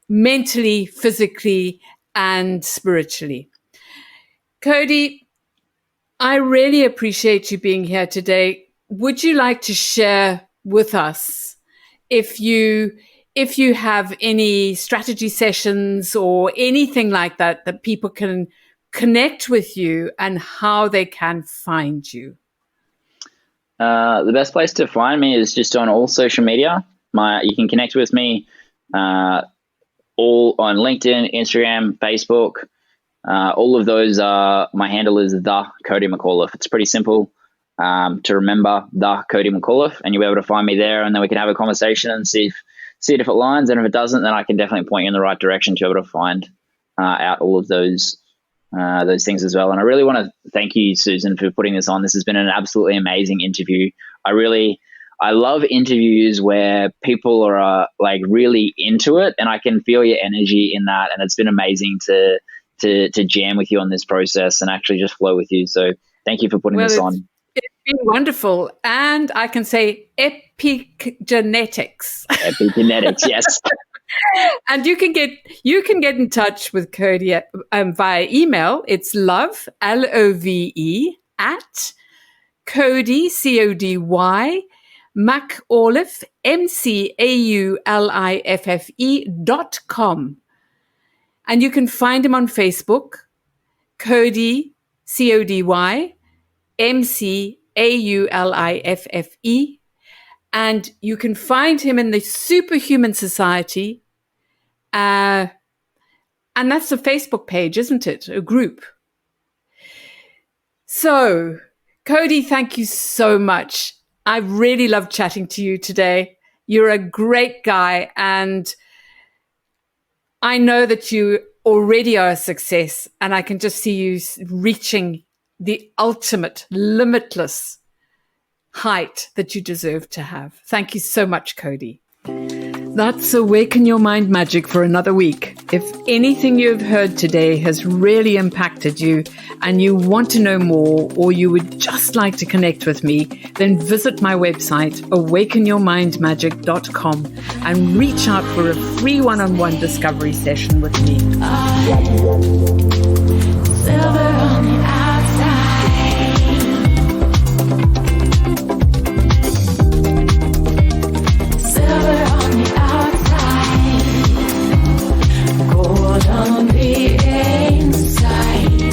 mentally, physically, and spiritually. Cody, I really appreciate you being here today. Would you like to share with us if you have any strategy sessions or anything like that people can connect with you and how they can find you? The best place to find me is just on all social media. You can connect with me all on LinkedIn, Instagram, Facebook. All of those my handle is the Cody McAuliffe. It's pretty simple to remember, the Cody McAuliffe, and you'll be able to find me there, and then we can have a conversation and see if it aligns, and if it doesn't, then I can definitely point you in the right direction to be able to find out all of those things as well. And I really want to thank you, Susan, for putting this on. This has been an absolutely amazing interview. I love interviews where people are like really into it, and I can feel your energy in that. And it's been amazing to jam with you on this process and actually just flow with you. So thank you for putting this on. It's been wonderful. And I can say epigenetics. Epigenetics, yes. And you can get in touch with Cody via email. It's love, LOVE, at Cody, CODY, McAuliffe, MCAULIFFE.com. And you can find him on Facebook, Cody, CODY, MCAULIFFE. And you can find him in the Superhuman Society. And that's a Facebook page, isn't it? A group. So, Cody, thank you so much. I really loved chatting to you today. You're a great guy, and I know that you already are a success, and I can just see you reaching the ultimate, limitless height that you deserve to have. Thank you so much, Cody. That's Awaken Your Mind Magic for another week. If anything you have heard today has really impacted you and you want to know more, or you would just like to connect with me, then visit my website, awakenyourmindmagic.com, and reach out for a free one-on-one discovery session with me. Silver on the outside, silver on the outside, gold on the inside.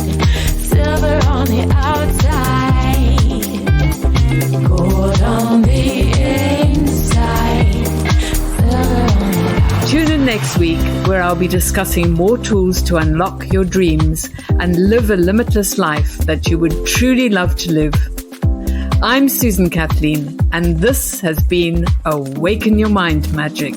Silver on the outside, gold on the inside. Silver on the outside. Tune in next week, where I'll be discussing more tools to unlock your dreams and live a limitless life that you would truly love to live. I'm Susan Kathleen, and this has been Awaken Your Mind Magic.